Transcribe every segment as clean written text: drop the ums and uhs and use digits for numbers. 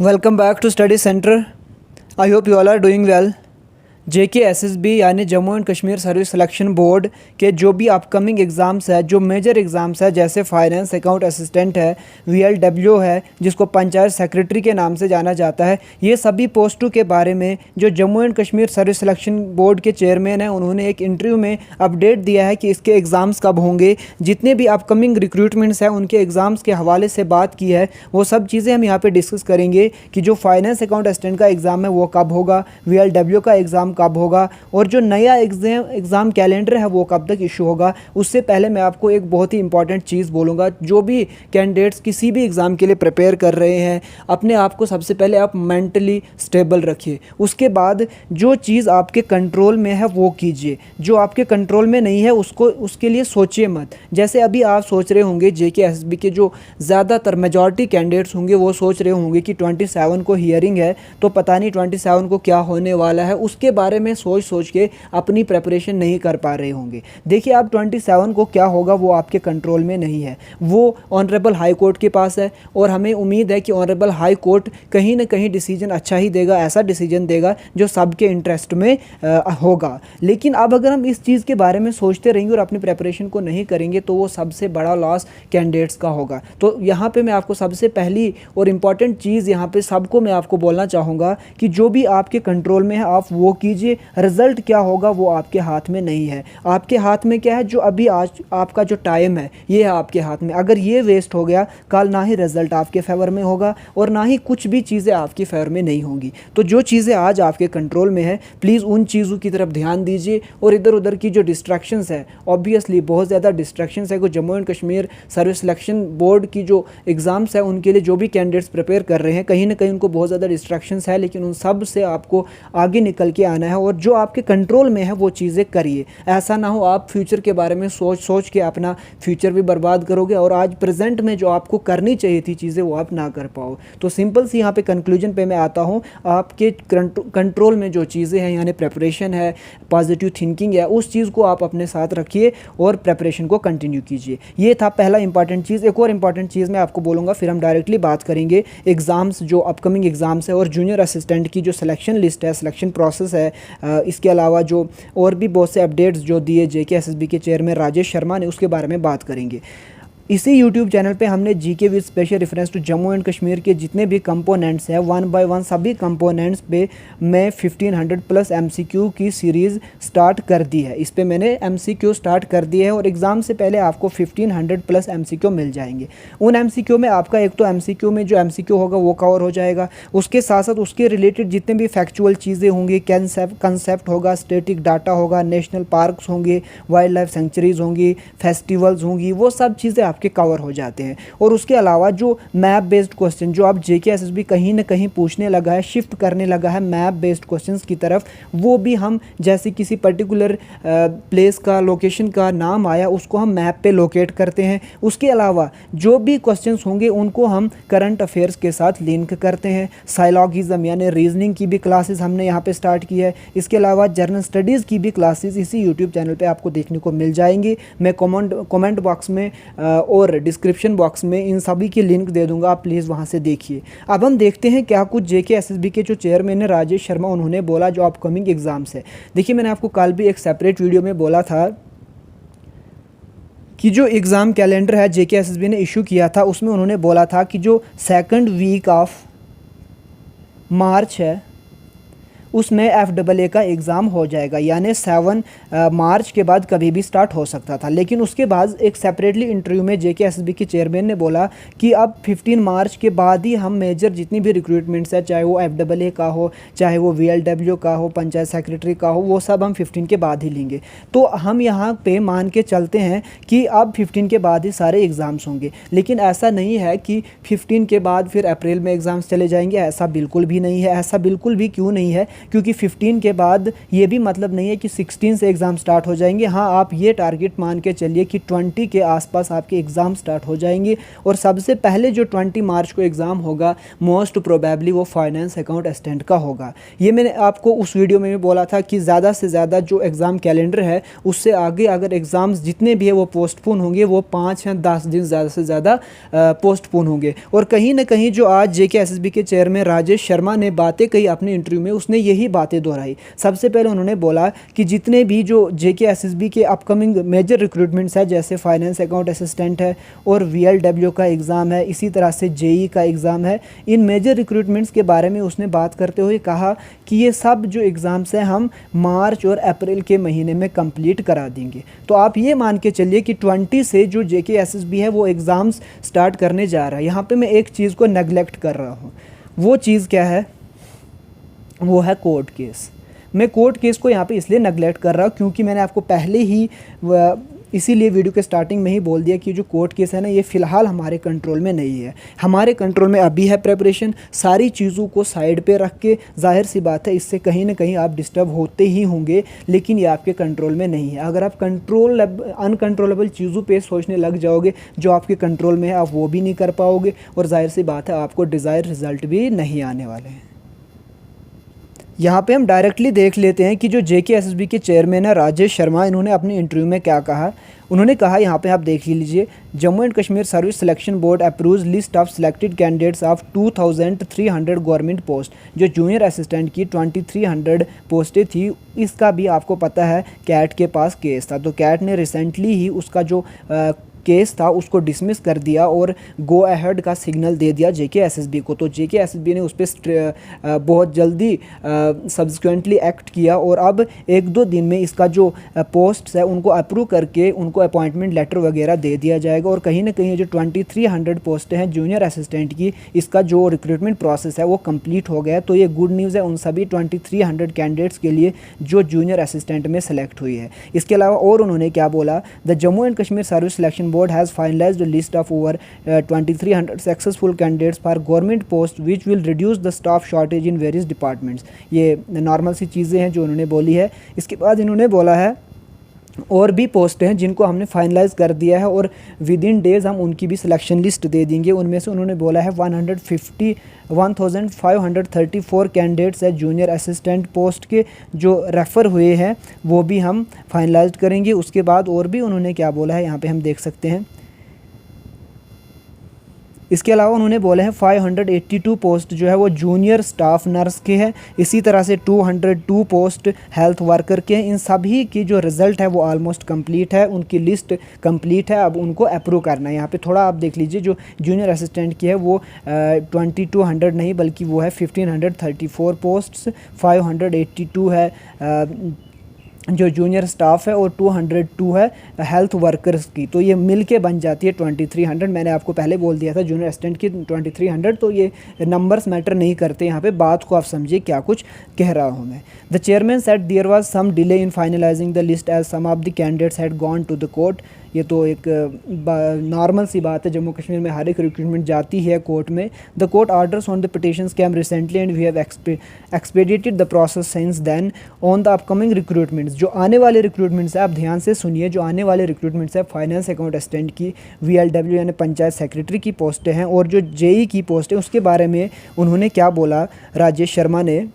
Welcome back to Study Center. I hope you all are doing well. JKSSB यानी Jammu and Kashmir service selection board के जो भी upcoming exams है, जो major exams है, जैसे फाइनेंस अकाउंट असिस्टेंट है, VLW है जिसको पंचायत सेक्रेटरी के नाम से जाना जाता है, ये सभी पोस्टों के बारे में जो Jammu and Kashmir service selection board के चेयरमैन हैं उन्होंने एक इंटरव्यू में अपडेट दिया है कि इसके एग्ज़ाम्स कब होंगे, जितने भी अपकमिंग रिक्रूटमेंट्स हैं उनके एग्ज़ाम्स के हवाले से बात की है। वो सब चीज़ें हम यहाँ पर डिस्कस करेंगे कि जो फाइनेंस अकाउंट असिस्टेंट का एग्ज़ाम है वो कब होगा, VLW का एग्ज़ाम कब होगा और जो नया एग्ज़ाम कैलेंडर है वो कब तक इशू होगा। उससे पहले मैं आपको एक बहुत ही इंपॉर्टेंट चीज़ बोलूँगा। जो भी कैंडिडेट्स किसी भी एग्ज़ाम के लिए प्रिपेयर कर रहे हैं, अपने आप को सबसे पहले आप मेंटली स्टेबल रखिए। उसके बाद जो चीज़ आपके कंट्रोल में है वो कीजिए, जो आपके कंट्रोल में नहीं है उसके लिए सोचिए मत। जैसे अभी आप सोच रहे होंगे JKSSB के जो ज़्यादातर मेजॉरिटी कैंडिडेट्स होंगे वो सोच रहे होंगे कि 27 को हियरिंग है तो पता नहीं 27 को क्या होने वाला है, उसके बारे में सोच के अपनी प्रिपरेशन नहीं कर पा रहे होंगे। देखिए आप 27 को क्या होगा वो आपके कंट्रोल में नहीं है, वो ऑनरेबल हाई कोर्ट के पास है और हमें उम्मीद है कि ऑनरेबल हाई कोर्ट कहीं ना कहीं डिसीजन अच्छा ही देगा, ऐसा डिसीजन देगा जो सबके इंटरेस्ट में होगा। लेकिन अब अगर हम इस चीज़ के बारे में सोचते रहेंगे और अपनी प्रिपरेशन को नहीं करेंगे तो वो सबसे बड़ा लॉस कैंडिडेट्स का होगा। तो यहाँ पे मैं आपको सबसे पहली और इम्पॉर्टेंट चीज़ यहाँ पे सबको मैं आपको बोलना चाहूँगा कि जो भी आपके कंट्रोल में है आप वो कीजिए। रिजल्ट क्या होगा वो आपके हाथ में नहीं है। आपके हाथ में क्या है, जो अभी आज आपका जो टाइम है ये है आपके हाथ में। अगर ये वेस्ट हो गया कल ना ही रिजल्ट आपके फेवर में होगा और ना ही कुछ भी चीज़ें आपकी फेवर में नहीं होंगी। तो जो चीज़ें आज आपके कंट्रोल में है प्लीज़ उन चीज़ों की तरफ ध्यान दीजिए और इधर उधर की जो डिस्ट्रैक्शंस है, ऑब्वियसली बहुत ज़्यादा डिस्ट्रैक्शंस है को Jammu and Kashmir service selection board की जो एग्ज़ाम्स है उनके लिए जो भी कैंडिडेट्स प्रिपेयर कर रहे हैं कहीं ना कहीं उनको बहुत ज़्यादा डिस्ट्रैक्शंस है, लेकिन उन सब से आपको आगे निकल के आना है और जो आपके कंट्रोल में है वो चीज़ें करिए। ऐसा ना हो आप फ्यूचर के बारे में सोच के अपना फ्यूचर भी बर्बाद करोगे और आज प्रेजेंट में जो आपको करनी चाहिए थी चीज़ें वो आप ना कर पाओ। तो सिंपल सी यहाँ पे कंक्लूजन पे मैं आता हूँ, आपके कंट्रोल में जो चीज़ें हैं यानी प्रेपरेशन है, पॉजिटिव थिंकिंग है, उस चीज़ को आप अपने साथ रखिए और प्रेपरेशन को कंटिन्यू कीजिए। ये था पहला इंपॉर्टेंट चीज़। एक और इंपॉर्टेंट चीज़ मैं आपको बोलूँगा, फिर हम डायरेक्टली बात करेंगे एग्ज़ाम्स जो अपकमिंग एग्ज़ाम्स है और जूनियर असिस्टेंट की जो सिलेक्शन लिस्ट है, सिलेक्शन प्रोसेस है। इसके अलावा जो और भी बहुत से अपडेट्स जो दिए JKSSB के चेयरमैन राजेश शर्मा ने, उसके बारे में बात करेंगे। इसी YouTube चैनल पे हमने GK with special reference to Jammu and Kashmir के जितने भी कंपोनेंट्स हैं 1 बाय 1 सभी कंपोनेंट्स पे मैं 1500 प्लस MCQ की सीरीज़ स्टार्ट कर दी है। इस पे मैंने MCQ स्टार्ट कर दिए है और एग्ज़ाम से पहले आपको 1500 प्लस MCQ मिल जाएंगे। उन MCQ में आपका एक तो MCQ में जो MCQ होगा वो कवर हो जाएगा, उसके साथ साथ उसके रिलेटेड जितने भी फैक्चुअल चीज़ें होंगी, कंसेप्ट होगा, स्टेटिक डाटा होगा, नेशनल पार्क्स होंगे, वाइल्ड लाइफ सेंचुरीज़ होंगी, फेस्टिवल्स होंगी, वो सब चीज़ें के कवर हो जाते हैं। और उसके अलावा जो मैप बेस्ड क्वेश्चन जो अब JKSSB कहीं ना कहीं पूछने लगा है, शिफ्ट करने लगा है मैप बेस्ड क्वेश्चंस की तरफ, वो भी हम जैसे किसी पर्टिकुलर प्लेस का, लोकेशन का नाम आया उसको हम मैप पे लोकेट करते हैं। उसके अलावा जो भी क्वेश्चंस होंगे उनको हम करंट अफेयर्स के साथ लिंक करते हैं। साइलॉगिज्म यानी रीजनिंग की भी क्लासेस हमने यहाँ पे स्टार्ट की है। इसके अलावा जर्नल स्टडीज़ की भी क्लासेस इसी YouTube चैनल पे आपको देखने को मिल जाएंगी। मैं कमेंट बॉक्स में और डिस्क्रिप्शन बॉक्स में इन सभी की लिंक दे दूंगा, आप प्लीज़ वहां से देखिए। अब हम देखते हैं क्या कुछ JKSSB के जो चेयरमैन है राजेश शर्मा उन्होंने बोला जो अपकमिंग एग्ज़ाम्स है। देखिए मैंने आपको कल भी एक सेपरेट वीडियो में बोला था कि जो एग्ज़ाम कैलेंडर है JKSSB ने इशू किया था उसमें उन्होंने बोला था कि जो 2nd वीक ऑफ मार्च है उसमें FAA का एग्ज़ाम हो जाएगा, यानी 7 मार्च के बाद कभी भी स्टार्ट हो सकता था। लेकिन उसके बाद एक सेपरेटली इंटरव्यू में JKSSB के चेयरमैन ने बोला कि अब 15 मार्च के बाद ही हम मेजर जितनी भी रिक्रूटमेंट्स है, चाहे वो FAA का हो, चाहे वो VLW का हो, पंचायत सेक्रेटरी का हो, वो सब हम 15 के बाद ही लेंगे। तो हम यहाँ पे मान के चलते हैं कि अब 15 के बाद ही सारे एग्ज़ाम्स होंगे। लेकिन ऐसा नहीं है कि 15 के बाद फिर अप्रैल में एग्ज़ाम्स चले जाएंगे, ऐसा बिल्कुल भी नहीं है। ऐसा बिल्कुल भी क्यों नहीं है? क्योंकि 15 के बाद ये भी मतलब नहीं है कि 16 से एग्ज़ाम स्टार्ट हो जाएंगे। हाँ, आप ये टारगेट मान के चलिए कि 20 के आसपास आपके एग्ज़ाम स्टार्ट हो जाएंगे और सबसे पहले जो 20 मार्च को एग्ज़ाम होगा मोस्ट प्रोबेबली वो फाइनेंस अकाउंट असिस्टेंट का होगा। ये मैंने आपको उस वीडियो में भी बोला था कि ज़्यादा से ज़्यादा जो एग्ज़ाम कैलेंडर है उससे आगे अगर एग्ज़ाम्स जितने भी है वो पोस्टपोन होंगे, वो 5 या 10 दिन ज़्यादा से ज़्यादा पोस्टपोन होंगे। और कहीं ना कहीं जो आज JKSSB के चेयरमैन राजेश शर्मा ने बातें कही अपने इंटरव्यू में, उसने यही बातें दोहराई। सबसे पहले उन्होंने बोला कि जितने भी जो JKSSB के अपकमिंग मेजर रिक्रूटमेंट्स है, जैसे फाइनेंस अकाउंट असिस्टेंट है और VLW का एग्ज़ाम है, इसी तरह से JEE का एग्ज़ाम है, इन मेजर रिक्रूटमेंट्स के बारे में उसने बात करते हुए कहा कि ये सब जो एग्ज़ाम्स हैं हम मार्च और अप्रैल के महीने में कंप्लीट करा देंगे। तो आप ये मान के चलिए कि 20 से जो JKSSB है वो एग्ज़ाम्स स्टार्ट करने जा रहा है। यहाँ पे मैं एक चीज़ को नेगलेक्ट कर रहा हूँ, वो चीज़ क्या है, वो है कोर्ट केस। मैं कोर्ट केस को यहाँ पे इसलिए नेगलेक्ट कर रहा हूँ क्योंकि मैंने आपको पहले ही इसीलिए वीडियो के स्टार्टिंग में ही बोल दिया कि जो कोर्ट केस है ना, ये फ़िलहाल हमारे कंट्रोल में नहीं है। हमारे कंट्रोल में अभी है प्रेपरेशन, सारी चीज़ों को साइड पे रख के। जाहिर सी बात है इससे कहीं ना कहीं आप डिस्टर्ब होते ही होंगे, लेकिन ये आपके कंट्रोल में नहीं है। अगर आप अनकंट्रोलेबल चीज़ों पे सोचने लग जाओगे जो आपके कंट्रोल में है, आप वो भी नहीं कर पाओगे और जाहिर सी बात है आपको डिज़ायर रिज़ल्ट भी नहीं आने वाले हैं। यहाँ पे हम डायरेक्टली देख लेते हैं कि जो JKSSB के चेयरमैन है राजेश शर्मा, इन्होंने अपने इंटरव्यू में क्या कहा। उन्होंने कहा, यहाँ पे आप देख लीजिए, Jammu and Kashmir service selection board approves list of selected candidates of 2300 government post. जो जूनियर असिस्टेंट की 2300 पोस्टें थी, इसका भी आपको पता है कैट के पास केस था। तो कैट ने रिसेंटली ही उसका जो केस था उसको डिसमिस कर दिया और गो अहेड का सिग्नल दे दिया JKSSB को। तो JKSSB ने उस पर बहुत जल्दी सब्सिक्वेंटली एक्ट किया और अब 1-2 दिन में इसका जो पोस्ट्स है उनको अप्रूव करके उनको अपॉइंटमेंट लेटर वगैरह दे दिया जाएगा। और कहीं ना कहीं जो 2300 पोस्टें हैं जूनियर असिस्टेंट की, इसका जो रिक्रूटमेंट प्रोसेस है वो कंप्लीट हो गया है। तो ये गुड न्यूज़ है उन सभी 2300 कैंडिडेट्स के लिए जो जूनियर असिस्टेंट में सेलेक्ट हुई है। इसके अलावा और उन्होंने क्या बोला, the Jammu and Kashmir service selection board has finalized a list of over 2300 successful candidates for government posts which will reduce the staff shortage in various departments। ये नॉर्मल सी चीज़ें हैं जो उन्होंने बोली है। इसके बाद इन्होंने बोला है और भी पोस्ट हैं जिनको हमने फाइनलाइज कर दिया है और विद इन डेज़ हम उनकी भी सिलेक्शन लिस्ट दे देंगे। उनमें से उन्होंने बोला है 1534 कैंडिडेट्स है जूनियर असिस्टेंट पोस्ट के जो रेफ़र हुए हैं, वो भी हम फाइनलाइज करेंगे। उसके बाद और भी उन्होंने क्या बोला है यहाँ पे हम देख सकते हैं। इसके अलावा उन्होंने बोले हैं 582 पोस्ट जो है वो जूनियर स्टाफ नर्स के हैं, इसी तरह से 202 पोस्ट हेल्थ वर्कर के हैं। इन सभी की जो रिज़ल्ट है वो ऑलमोस्ट कंप्लीट है, उनकी लिस्ट कंप्लीट है, अब उनको अप्रूव करना है। यहाँ पे थोड़ा आप देख लीजिए, जो जूनियर असिस्टेंट की है वो 2200 नहीं बल्कि वो है 1534 पोस्ट्स, 582 है जो जूनियर स्टाफ है और 202 है हेल्थ वर्कर्स की। तो ये मिल के बन जाती है 2300। मैंने आपको पहले बोल दिया था जूनियर असिस्टेंट की 2300। तो ये नंबर्स मैटर नहीं करते, यहाँ पे बात को आप समझिए क्या कुछ कह रहा हूँ मैं। The chairman said there was some delay in finalising the list as some of the candidates had gone to the court. ये तो एक नॉर्मल सी बात है, जम्मू कश्मीर में हर एक रिक्रूटमेंट जाती है कोर्ट में। The court orders on the petitions came recently and we have expedited the process since then on the upcoming recruitments. जो आने वाले रिक्रूटमेंट्स हैं, आप ध्यान से सुनिए, जो आने वाले रिक्रूटमेंट्स हैं फाइनेंस अकाउंट असिस्टेंट की, VLW यानी पंचायत सेक्रेटरी की पोस्टें हैं और जो JEE की पोस्ट है, उसके बारे में उन्होंने क्या बोला राजेश शर्मा ने।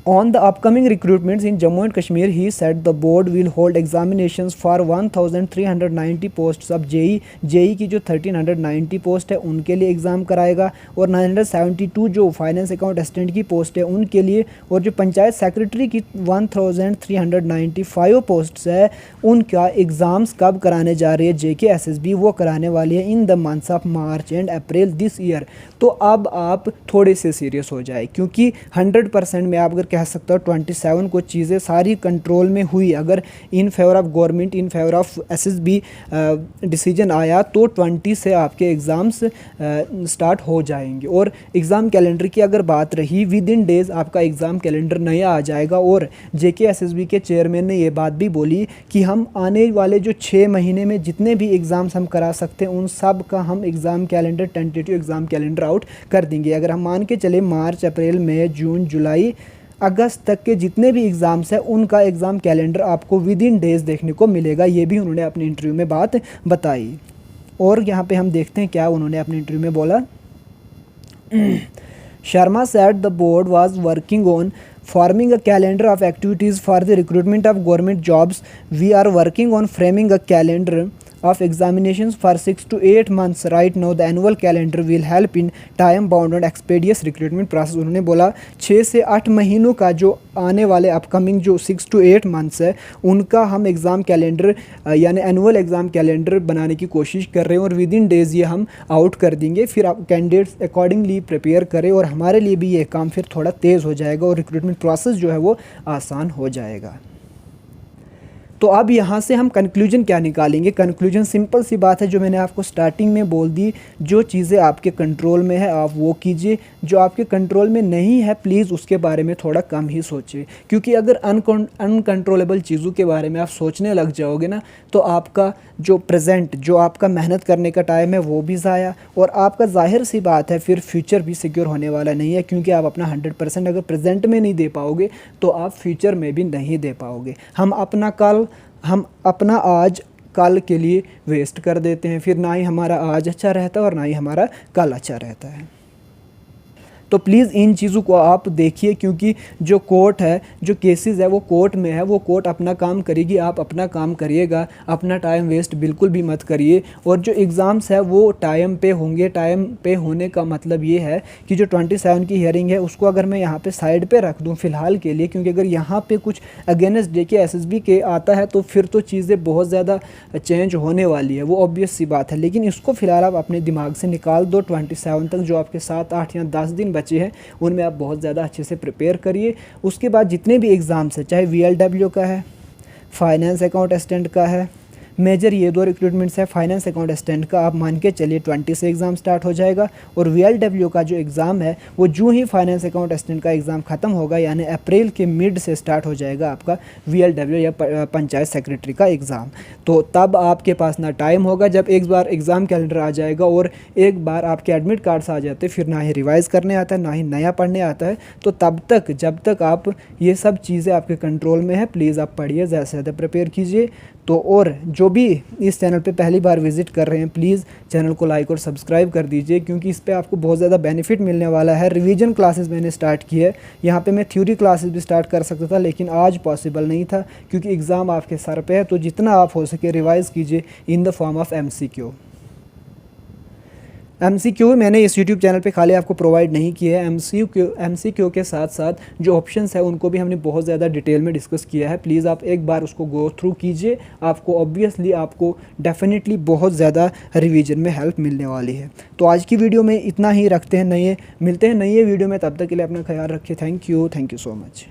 On the upcoming recruitments in Jammu and Kashmir, he said the board will hold examinations for 1390 posts of JEE। JEE की जो 1390 पोस्ट है उनके लिए एग्ज़ाम कराएगा और 972 जो फाइनेंस अकाउंट असिस्टेंट की पोस्ट है उनके लिए, और जो पंचायत सेक्रेटरी की 1395 पोस्ट्स है उनका एग्ज़ाम्स कब कराने जा रही है JKSSB, वो कराने वाली है in the months of March and April this year. तो अब आप थोड़े से सीरियस हो जाए, क्योंकि 100% में आप अगर कह सकता हूँ 27 को चीज़ें सारी कंट्रोल में हुई, अगर in favour of government, in favour of SSB decision आया तो 20 से आपके एग्ज़ाम्स स्टार्ट हो जाएंगे। और एग्ज़ाम कैलेंडर की अगर बात रही, विद इन डेज़ आपका एग्ज़ाम कैलेंडर नया आ जाएगा। और जेके एसएसबी के चेयरमैन ने ये बात भी बोली कि हम आने वाले जो 6 महीने में जितने भी एग्ज़ाम्स हम करा सकते हैं उन सब का हम exam calendar, tentative exam calendar out कर देंगे। अगर हम मान के चले मार्च, अप्रैल, मई, जून, जुलाई, अगस्त तक के जितने भी एग्ज़ाम्स हैं उनका एग्ज़ाम कैलेंडर आपको विद इन डेज़ देखने को मिलेगा। ये भी उन्होंने अपने इंटरव्यू में बात बताई। और यहाँ पे हम देखते हैं क्या उन्होंने अपने इंटरव्यू में बोला। Sharma said the board was working on forming a calendar of activities for the recruitment of government jobs. We are working on framing a calendar of examinations for 6 to 8 months. Right now the annual calendar will help in time bound and expeditious recruitment process. उन्होंने बोला 6 से 8 महीनों का जो आने वाले upcoming जो 6 to 8 months है उनका हम एग्ज़ाम कैलेंडर यानी एनुअल एग्ज़ाम कैलेंडर बनाने की कोशिश कर रहे हैं और विद इन डेज़ ये हम आउट कर देंगे। फिर आप कैंडिडेट्स अकॉर्डिंगली प्रिपेयर करें और हमारे लिए भी ये काम फिर थोड़ा तेज़ हो जाएगा और रिक्रूटमेंट प्रोसेस जो है वो आसान हो जाएगा। तो अब यहाँ से हम कंक्लूजन क्या निकालेंगे। कंक्लूजन सिंपल सी बात है जो मैंने आपको स्टार्टिंग में बोल दी, जो चीज़ें आपके कंट्रोल में है आप वो कीजिए, जो आपके कंट्रोल में नहीं है प्लीज़ उसके बारे में थोड़ा कम ही सोचिए। क्योंकि अगर अनकंट्रोलेबल चीज़ों के बारे में आप सोचने लग जाओगे ना तो आपका जो प्रेजेंट, जो आपका मेहनत करने का टाइम है वो भी ज़ाया, और आपका ज़ाहिर सी बात है फिर फ्यूचर भी सिक्योर होने वाला नहीं है। क्योंकि आप अपना 100% अगर प्रेजेंट में नहीं दे पाओगे तो आप फ्यूचर में भी नहीं दे पाओगे। हम अपना आज कल के लिए वेस्ट कर देते हैं, फिर ना ही हमारा आज अच्छा रहता है और ना ही हमारा कल अच्छा रहता है। तो प्लीज़ इन चीज़ों को आप देखिए, क्योंकि जो कोर्ट है, जो केसेस है वो कोर्ट में है, वो कोर्ट अपना काम करेगी, आप अपना काम करिएगा, अपना टाइम वेस्ट बिल्कुल भी मत करिए। और जो एग्ज़ाम्स है वो टाइम पे होंगे। टाइम पे होने का मतलब ये है कि जो 27 की हियरिंग है उसको अगर मैं यहाँ पे साइड पे रख दूँ फ़िलहाल के लिए, क्योंकि अगर यहाँ पे कुछ अगेंस्ट जेके एसएसबी के आता है तो फिर तो चीज़ें बहुत ज़्यादा चेंज होने वाली है, वो ऑब्वियस सी बात है। लेकिन इसको फ़िलहाल आप अपने दिमाग से निकाल दो। 27 तक जो आपके 7, 8 या 10 दिन बचे हैं उनमें आप बहुत ज़्यादा अच्छे से प्रिपेयर करिए। उसके बाद जितने भी एग्ज़ाम्स हैं, चाहे वीएलडब्ल्यू का है, फाइनेंस अकाउंट असिस्टेंट का है, मेजर ये 2 रिक्रूटमेंट्स है। फाइनेंस अकाउंट असिस्टेंट का आप मान के चलिए 20 से एग्ज़ाम स्टार्ट हो जाएगा, और वीएलडब्ल्यू का जो एग्ज़ाम है वो जो ही फाइनेंस अकाउंट असिस्टेंट का एग्ज़ाम ख़त्म होगा यानी अप्रैल के मिड से स्टार्ट हो जाएगा आपका वीएलडब्ल्यू या पंचायत सेक्रेटरी का एग्ज़ाम। तो तब आपके पास ना टाइम होगा, जब एक बार एग्ज़ाम कैलेंडर आ जाएगा और एक बार आपके एडमिट कार्ड्स आ जाते फिर ना ही रिवाइज़ करने आता है ना ही नया पढ़ने आता है। तो तब तक जब तक आप ये सब चीज़ें आपके कंट्रोल में है प्लीज़ आप पढ़िए, ज़्यादा से ज़्यादा प्रिपेयर कीजिए। तो और जो भी इस चैनल पे पहली बार विज़िट कर रहे हैं प्लीज़ चैनल को लाइक और सब्सक्राइब कर दीजिए, क्योंकि इस पे आपको बहुत ज़्यादा बेनिफिट मिलने वाला है। रिवीजन क्लासेस मैंने स्टार्ट की है, यहाँ पे मैं थ्योरी क्लासेस भी स्टार्ट कर सकता था लेकिन आज पॉसिबल नहीं था क्योंकि एग्ज़ाम आपके सर पे है। तो जितना आप हो सके रिवाइज़ कीजिए in the form of MCQ मैंने इस यूट्यूब चैनल पे खाली आपको प्रोवाइड नहीं किया है। एमसीक्यू के साथ साथ जो ऑप्शंस है उनको भी हमने बहुत ज़्यादा डिटेल में डिस्कस किया है। प्लीज़ आप एक बार उसको गो थ्रू कीजिए, आपको ऑब्वियसली आपको डेफिनेटली बहुत ज़्यादा रिवीजन में हेल्प मिलने वाली है। तो आज की वीडियो में इतना ही रखते हैं, मिलते हैं नई वीडियो में। तब तक के लिए अपना ख्याल रखिए। Thank you so much.